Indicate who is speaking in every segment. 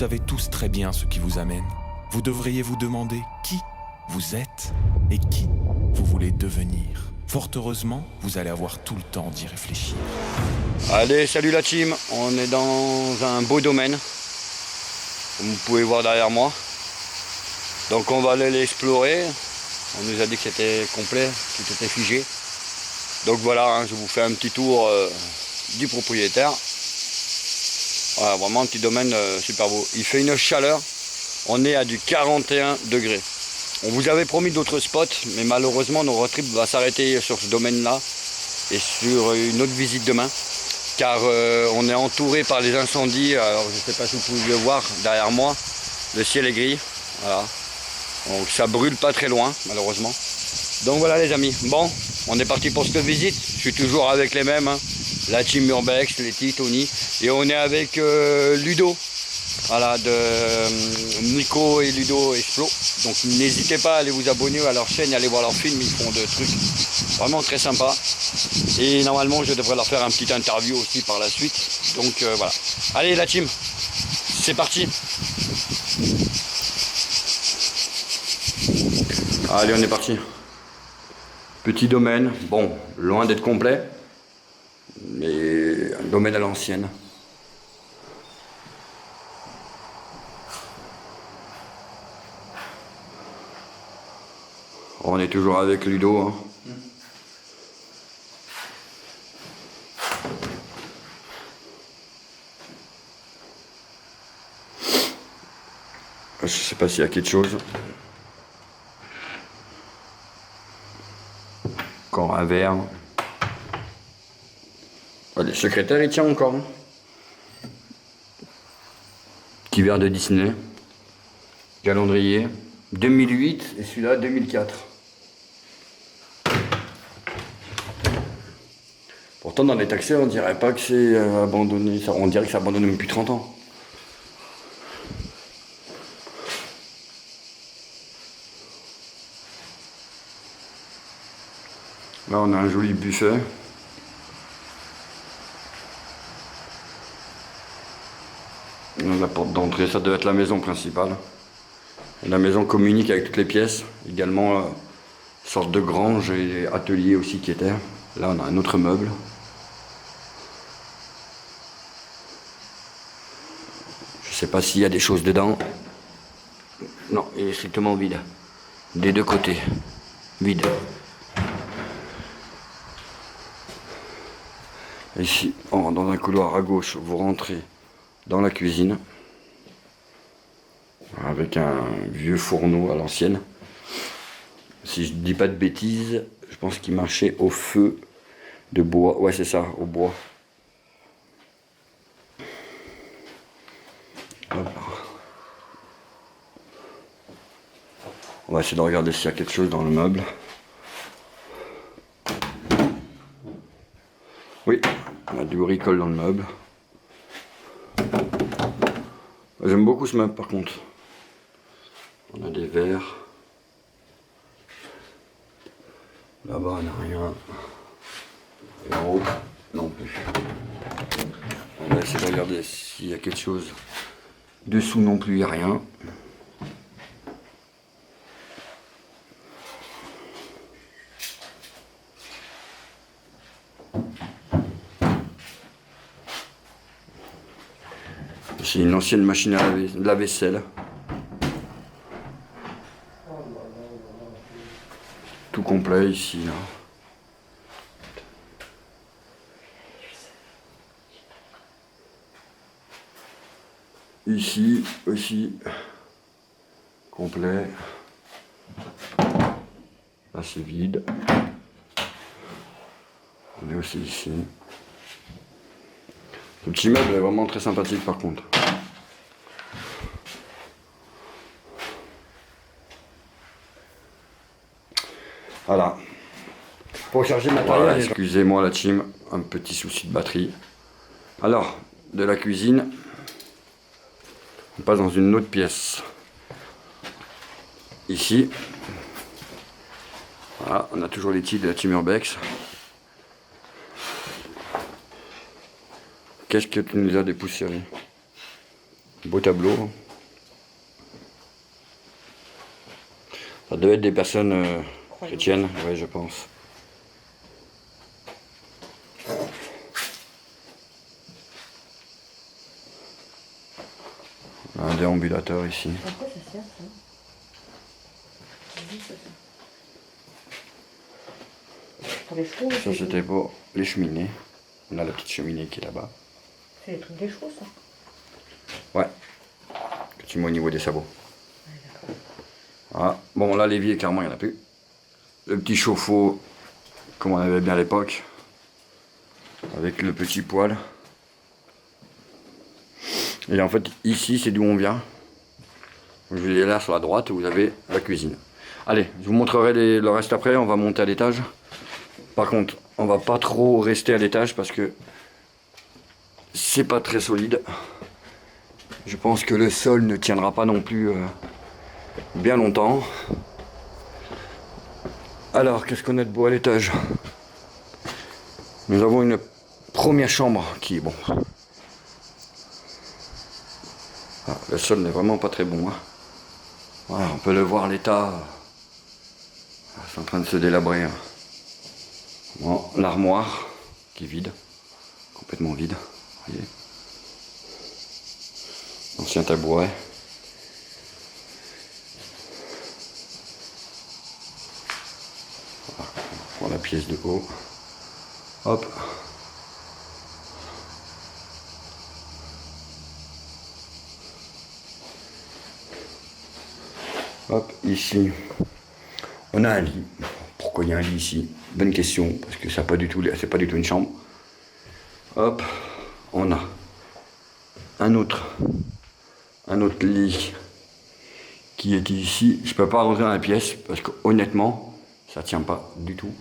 Speaker 1: savez tous très bien ce qui vous amène. Vous devriez vous demander qui vous êtes et qui vous voulez devenir. Fort heureusement, vous allez avoir tout le temps d'y réfléchir.
Speaker 2: Allez, salut la team, on est dans un beau domaine, comme vous pouvez voir derrière moi. Donc on va aller l'explorer. On nous a dit que c'était complet, tout était figé. Donc voilà, hein, je vous fais un petit tour du propriétaire. Voilà, vraiment un petit domaine super beau. Il fait une chaleur, on est à du 41 degrés. On vous avait promis d'autres spots, mais malheureusement notre road trip va s'arrêter sur ce domaine-là et sur une autre visite demain. Car on est entouré par les incendies. Alors je ne sais pas si vous pouvez le voir derrière moi, le ciel est gris. Voilà. Donc ça brûle pas très loin, malheureusement. Donc voilà les amis, bon, on est parti pour cette visite. Je suis toujours avec les mêmes, hein. La team Urbex, Letty, Tony. Et on est avec Ludo. Voilà, de Nico et Ludo Explo. Donc n'hésitez pas à aller vous abonner à leur chaîne et aller voir leurs films, ils font des trucs vraiment très sympas. Et normalement je devrais leur faire un petit interview aussi par la suite. Donc voilà. Allez la team, c'est parti. Allez, on est parti. Petit domaine, bon, loin d'être complet, mais un domaine à l'ancienne. On est toujours avec Ludo. Hein. Je sais pas s'il y a quelque chose. Encore un verre. Oh, le secrétaire il tient encore. Hein. Petit verre de Disney. Calendrier. 2008 et celui-là 2004. Pourtant dans les taxis on dirait pas que c'est abandonné. On dirait que c'est abandonné depuis 30 ans. Là on a un joli buffet. La porte d'entrée, ça devait être la maison principale. Et la maison communique avec toutes les pièces. Également une sorte de grange et atelier aussi qui était. Là on a un autre meuble. Je sais pas s'il y a des choses dedans. Non, il est strictement vide. Des deux côtés. Vide. Ici, dans un couloir à gauche, vous rentrez dans la cuisine. Avec un vieux fourneau à l'ancienne. Si je dis pas de bêtises, je pense qu'il marchait au feu de bois. Ouais, c'est ça, au bois. Hop. On va essayer de regarder s'il y a quelque chose dans le meuble. Oui, on a du bricole dans le meuble. J'aime beaucoup ce meuble par contre. On a des verres. Là-bas on n'a rien. Et en haut, non plus. On va essayer de regarder s'il y a quelque chose. Dessous non plus, il n'y a rien. C'est une ancienne machine à la vaisselle. Tout complet ici, là. Ici aussi, complet. Là c'est vide. On est aussi ici. Le petit meuble est vraiment très sympathique par contre. Voilà. Pour charger ma voilà, excusez-moi la team, un petit souci de batterie. Alors, de la cuisine, on passe dans une autre pièce. Ici, voilà, on a toujours les titres de la team Urbex. Qu'est-ce que tu nous as dépoussiéré? Beau tableau. Ça devait être des personnes chrétiennes, ouais, je pense. Un déambulateur ici.
Speaker 3: À quoi ça sert ça? Pour les chevaux?
Speaker 2: Ça c'était pour les cheminées. On a la petite cheminée qui est là-bas.
Speaker 3: C'est les trucs des chevaux ça?
Speaker 2: Ouais. Que tu mets au niveau des sabots.
Speaker 3: Ouais, d'accord.
Speaker 2: Voilà. Bon là l'évier clairement il n'y en a plus. Le petit chauffe-eau comme on avait bien à l'époque. Avec le petit poêle. Et en fait ici c'est d'où on vient. Je vous ai là sur la droite vous avez la cuisine. Allez, je vous montrerai le reste après, on va monter à l'étage. Par contre, on va pas trop rester à l'étage parce que c'est pas très solide. Je pense que le sol ne tiendra pas non plus bien longtemps. Alors, qu'est-ce qu'on a de beau à l'étage? Nous avons une première chambre qui est bon. Ah, le sol n'est vraiment pas très bon. Hein. Voilà, on peut le voir, l'état. C'est en train de se délabrer. Hein. Bon, l'armoire qui est vide, complètement vide. Voyez. Ancien tabouret. Voilà, on prend la pièce de haut. Hop. Hop, ici, on a un lit. Pourquoi il y a un lit ici? Bonne question, parce que c'est pas du tout une chambre. Hop, on a un autre lit qui est ici. Je peux pas rentrer dans la pièce parce que honnêtement, ça tient pas du tout.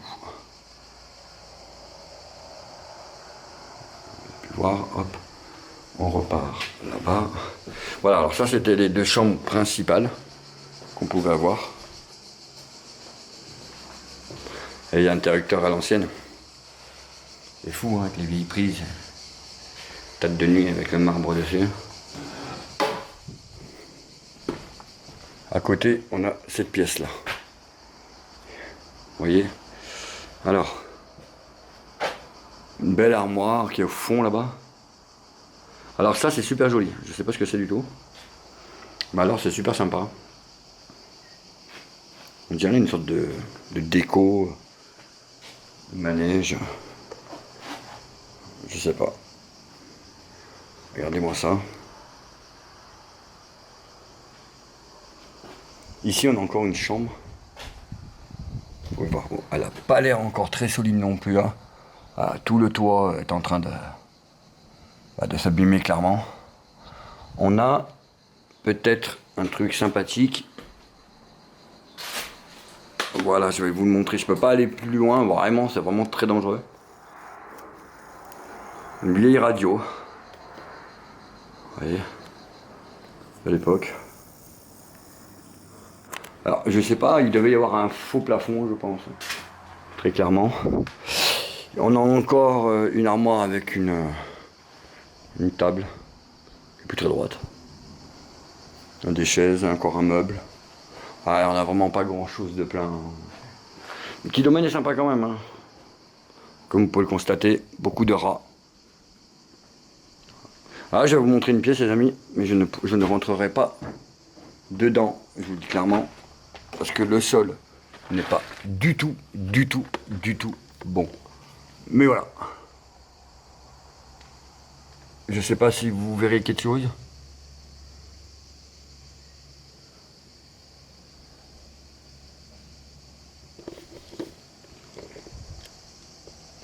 Speaker 2: Vous pouvez voir, hop, on repart là-bas. Voilà, alors ça c'était les deux chambres principales qu'on pouvait avoir. Et il y a un interrupteur à l'ancienne. C'est fou hein, avec les vieilles prises. Tête de nuit avec le marbre dessus. À côté, on a cette pièce-là. Vous voyez? Alors, une belle armoire qui est au fond là-bas. Alors ça, c'est super joli. Je sais pas ce que c'est du tout. Mais alors, c'est super sympa. On dirait une sorte de déco, de manège. Je sais pas. Regardez-moi ça. Ici, on a encore une chambre. Vous pouvez voir. Bon, elle n'a pas l'air encore très solide non plus. Hein. Ah, tout le toit est en train de s'abîmer clairement. On a peut-être un truc sympathique. Voilà, je vais vous le montrer. Je peux pas aller plus loin. Vraiment, c'est vraiment très dangereux. Une vieille radio. Vous voyez, à l'époque. Alors, je sais pas, il devait y avoir un faux plafond, je pense. Très clairement. On a encore une armoire avec une table. Qui est plus très droite. Des chaises, encore un meuble. Ah, on a vraiment pas grand chose de plein. Le petit domaine est sympa quand même. Hein. Comme vous pouvez le constater, beaucoup de rats. Ah, je vais vous montrer une pièce, les amis, mais je ne rentrerai pas dedans, je vous le dis clairement, parce que le sol n'est pas du tout bon. Mais voilà. Je sais pas si vous verrez quelque chose.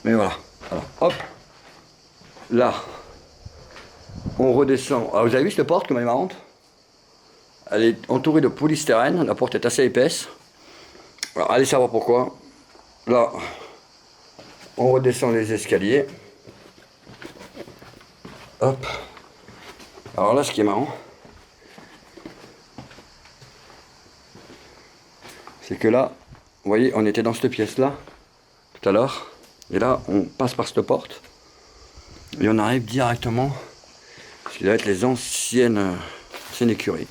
Speaker 2: Mais voilà. Alors, hop. Là. On redescend. Ah, vous avez vu cette porte comme elle est marrante? Elle est entourée de polystyrène. La porte est assez épaisse. Alors, allez savoir pourquoi. Là, on redescend les escaliers. Hop. Alors là, ce qui est marrant, c'est que là, vous voyez, on était dans cette pièce-là tout à l'heure. Et là, on passe par cette porte. Et on arrive directement Ce qui doit être les anciennes écuries.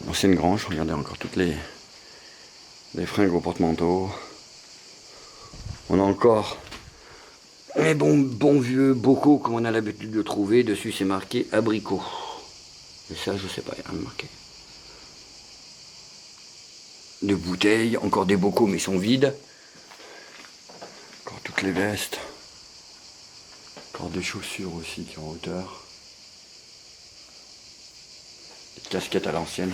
Speaker 2: Ancienne grange, regardez encore toutes les fringues au porte-manteau. On a encore les bons vieux bocaux comme on a l'habitude de trouver. Dessus c'est marqué abricot. Et ça je sais pas, il y a rien de marqué. Des bouteilles, encore des bocaux mais ils sont vides. Encore toutes les vestes. Encore des chaussures aussi qui sont en hauteur. Des casquettes à l'ancienne.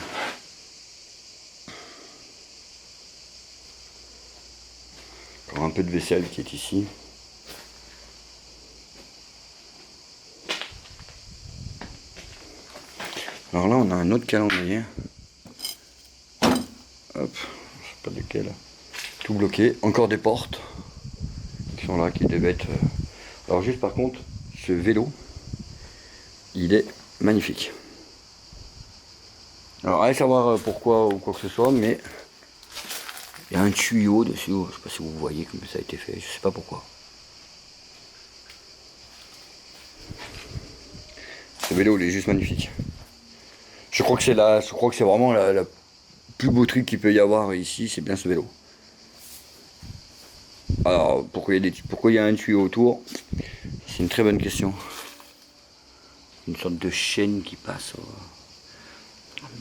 Speaker 2: Encore un peu de vaisselle qui est ici. Alors là on a un autre calendrier. Hop, je sais pas lequel. Tout bloqué. Encore des portes qui sont là, qui devaient être... Alors juste par contre, ce vélo, il est magnifique. Alors allez savoir pourquoi ou quoi que ce soit, mais il y a un tuyau dessus. Je sais pas si vous voyez comme ça a été fait, je sais pas pourquoi. Ce vélo, il est juste magnifique. Je crois que c'est vraiment la plus beau truc qu'il peut y avoir ici, c'est bien ce vélo. Alors pourquoi il y a un tuyau autour? C'est une très bonne question. Une sorte de chaîne qui passe.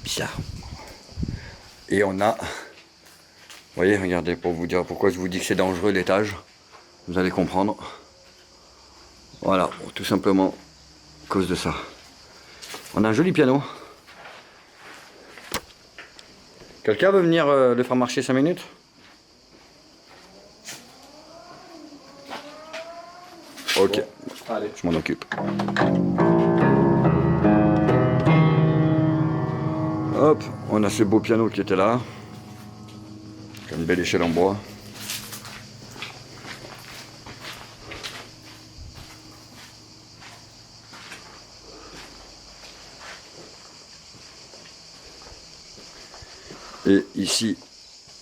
Speaker 2: Bizarre. Et on a... Vous voyez, regardez, pour vous dire pourquoi je vous dis que c'est dangereux l'étage. Vous allez comprendre. Voilà, tout simplement à cause de ça. On a un joli piano. Quelqu'un veut venir le faire marcher 5 minutes? Ok,
Speaker 4: Allez.
Speaker 2: je m'en occupe. Hop, on a ce beau piano qui était là. Une belle échelle en bois. Et ici,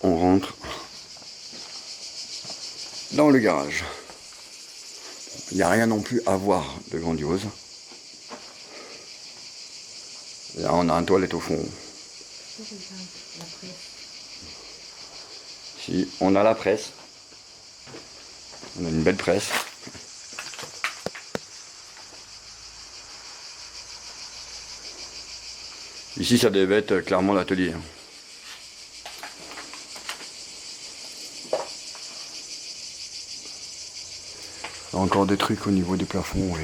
Speaker 2: on rentre dans le garage. Il n'y a rien non plus à voir de grandiose. Là, on a un toilette au fond. Ici, on a la presse. On a une belle presse. Ici, ça devait être clairement l'atelier. Encore des trucs au niveau des plafonds, oui.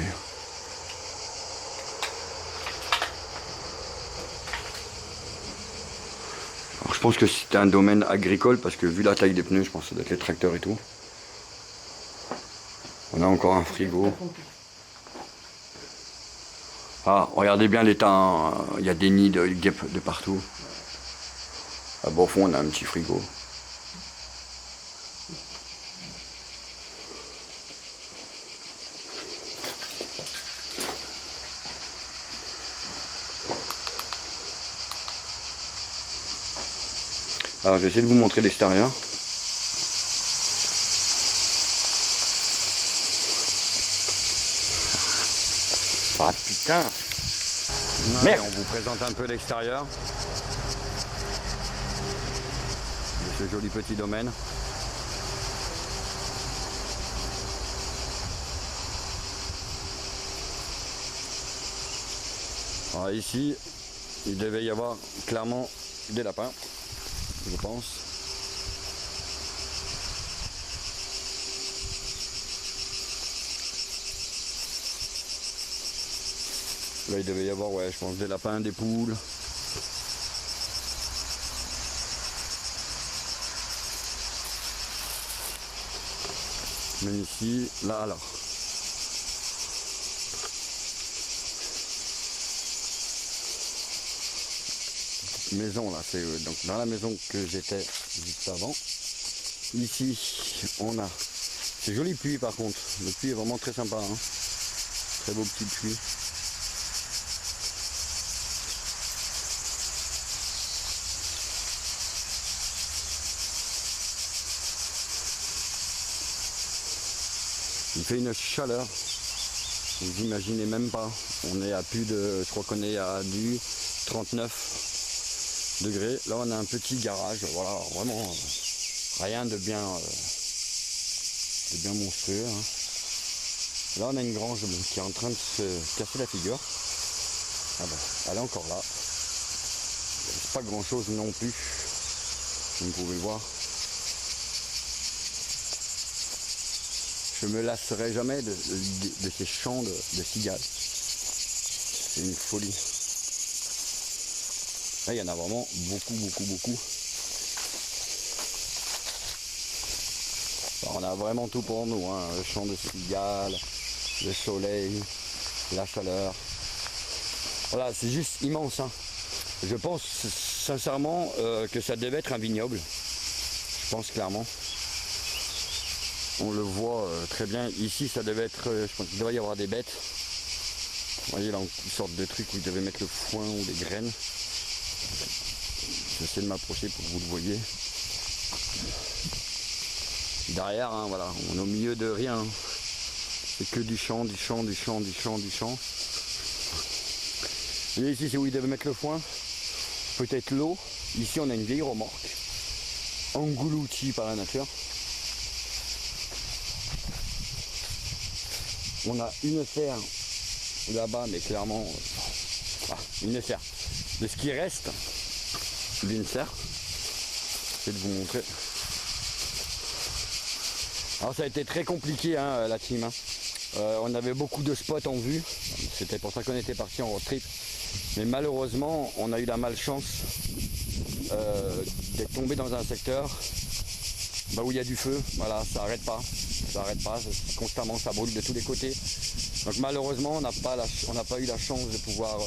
Speaker 2: Alors, je pense que c'était un domaine agricole parce que vu la taille des pneus, je pense que ça doit être les tracteurs et tout. On a encore un frigo. Ah, regardez bien l'état, hein. Il y a des nids de guêpes de partout. Là-bas au fond, on a un petit frigo. Alors, je vais essayer de vous montrer l'extérieur. Ah putain! Merde! On vous présente un peu l'extérieur de ce joli petit domaine. Alors ici, il devait y avoir clairement des lapins, je pense. Là, il devait y avoir, ouais, je pense, des lapins, des poules. Mais ici, là, alors. Maison, là, c'est donc dans la maison que j'étais juste avant. Ici, on a... C'est joli puits, par contre. Le puits est vraiment très sympa, hein. Très beau petit puits. Il fait une chaleur. Vous imaginez même pas. On est à plus de, je crois qu'on est à du 39 degrés. Là on a un petit garage, voilà, vraiment rien de bien monstrueux. Hein. Là on a une grange qui est en train de se casser la figure. Ah ben, elle est encore là. C'est pas grand chose non plus, comme vous pouvez voir. Je me lasserai jamais de ces chants de cigales. C'est une folie. Là, il y en a vraiment beaucoup. Alors, on a vraiment tout pour nous, hein. Le chant de cigales, le soleil, la chaleur. Voilà, c'est juste immense. Hein. Je pense sincèrement que ça devait être un vignoble. Je pense clairement. On le voit très bien. Ici, ça devait être, je pense qu'il doit y avoir des bêtes. Vous voyez là, une sorte de truc où ils devaient mettre le foin ou des graines. J'essaie de m'approcher pour que vous le voyez. Derrière, hein, voilà, on est au milieu de rien. C'est que du champ. Et ici, c'est où ils devaient mettre le foin. Peut-être l'eau. Ici, on a une vieille remorque. Engloutie par la nature. On a une serre là-bas, mais clairement, une serre. De ce qui reste d'une serre, je vais vous montrer. Alors ça a été très compliqué, hein, la team. Hein. On avait beaucoup de spots en vue. C'était pour ça qu'on était parti en road trip. Mais malheureusement, on a eu la malchance d'être tombé dans un secteur où il y a du feu. Voilà, ça n'arrête pas. Constamment, ça brûle de tous les côtés. Donc malheureusement, on n'a pas eu la chance de pouvoir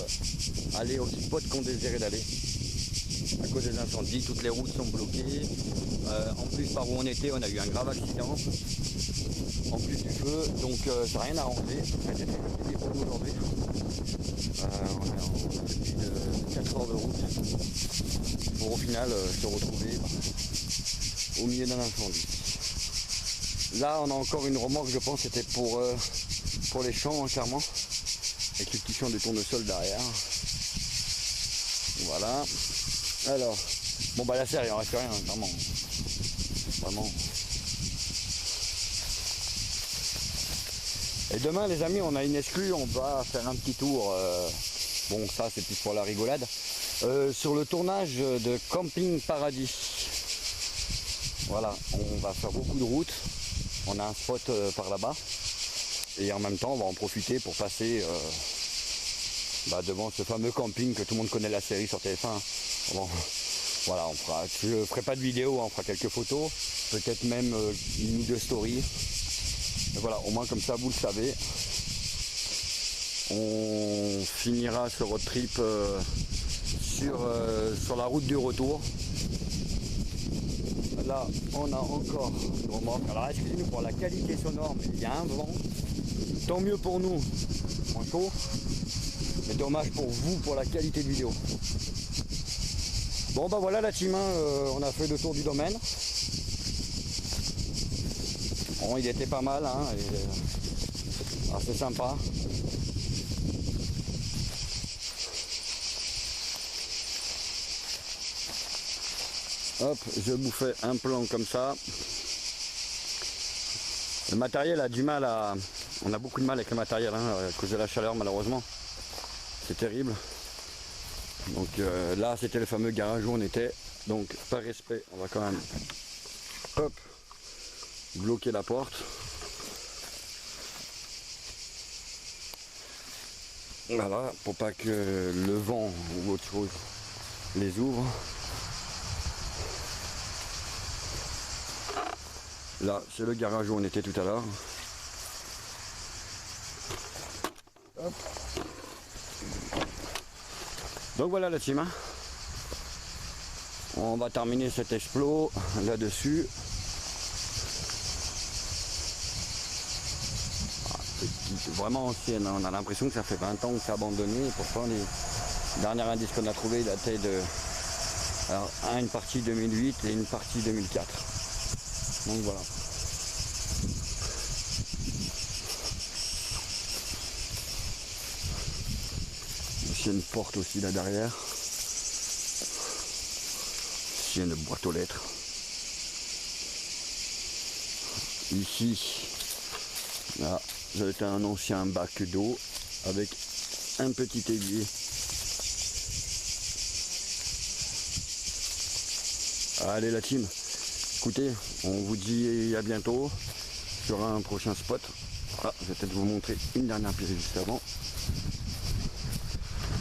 Speaker 2: aller au spot qu'on désirait d'aller. À cause des incendies, toutes les routes sont bloquées. En plus, par où on était, on a eu un grave accident. En plus du feu, donc ça n'a rien arrangé. Ça a été très compliqué pour nous aujourd'hui. On a plus de 4 heures de route pour au final se retrouver au milieu d'un incendie. Là, on a encore une remorque, je pense, c'était pour les champs, hein, clairement. Avec les petits champs de tournesol derrière. Voilà. Alors, bon bah la serre, il en reste rien, clairement. Vraiment. Et demain, les amis, on a une exclue, on va faire un petit tour. Bon, ça, c'est plus pour la rigolade. Sur le tournage de Camping Paradis. Voilà, on va faire beaucoup de routes. On a un spot par là-bas. Et en même temps, on va en profiter pour passer devant ce fameux camping que tout le monde connaît, la série sur TF1. Bon, voilà, je ferai pas de vidéo, on fera quelques photos. Peut-être même une ou deux stories. Mais voilà, au moins comme ça, vous le savez. On finira ce road trip sur la route du retour. Là, on a encore une remorque. Alors excusez-nous pour la qualité sonore, mais il y a un vent. Tant mieux pour nous, moins chaud. Mais dommage pour vous, pour la qualité de vidéo. Bon bah voilà la team, on a fait le tour du domaine. Bon, il était pas mal, hein, assez sympa. Hop, je vous fais un plan comme ça. Le matériel a du mal à... On a beaucoup de mal avec le matériel, hein, à cause de la chaleur malheureusement. C'est terrible. Donc là, c'était le fameux garage où on était. Donc par respect, on va quand même... Hop, bloquer la porte. Voilà, pour pas que le vent ou autre chose les ouvre. Là, c'est le garage où on était tout à l'heure. Donc voilà la team. Hein. On va terminer cet explo là-dessus. Vraiment ancienne, hein. On a l'impression que ça fait 20 ans que c'est abandonné. Et pourtant, les derniers indices qu'on a trouvés dataient de... Alors, une partie 2008 et une partie 2004. Donc voilà. Ancienne porte aussi là derrière. Ancienne boîte aux lettres. Ici, là, ça va être un ancien bac d'eau avec un petit évier. Allez la team, écoutez, on vous dit à bientôt sur un prochain spot. Ah, je vais peut-être vous montrer une dernière pièce juste avant.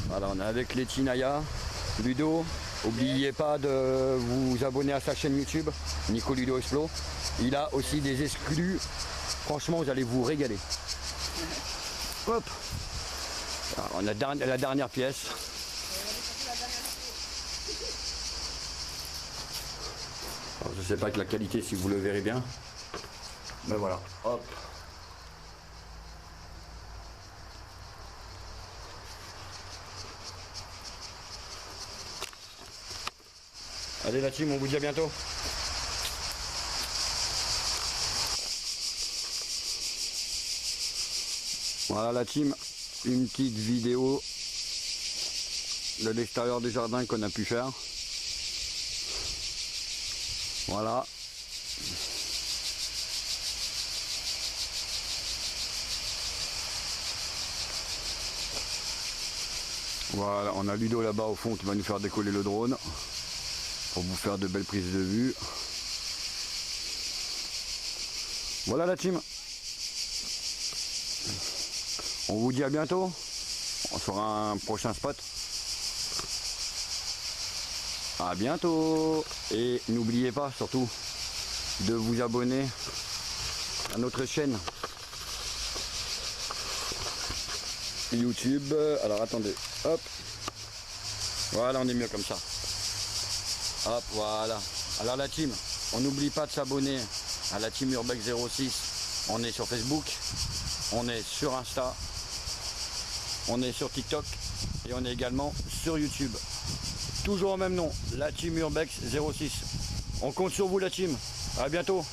Speaker 2: Voilà, on est avec les Tinaya, Ludo. N'oubliez pas de vous abonner à sa chaîne YouTube, Nico Ludo Explo. Il a aussi des exclus. Franchement, vous allez vous régaler. Hop. Alors, on a la dernière pièce. Alors, je ne sais pas avec la qualité si vous le verrez bien. Mais voilà. Hop. Allez la team, on vous dit à bientôt. Voilà la team, une petite vidéo de l'extérieur du jardin qu'on a pu faire. Voilà. Voilà, on a Ludo là-bas au fond qui va nous faire décoller le drone pour vous faire de belles prises de vue. Voilà la team. On vous dit à bientôt. On fera un prochain spot. À bientôt. Et n'oubliez pas surtout de vous abonner à notre chaîne YouTube. Alors attendez. Hop. Voilà, on est mieux comme ça. Hop, voilà. Alors la team, on n'oublie pas de s'abonner à la team Urbex 06. On est sur Facebook, on est sur Insta, on est sur TikTok et on est également sur YouTube. Toujours au même nom, la team Urbex 06. On compte sur vous la team. À bientôt.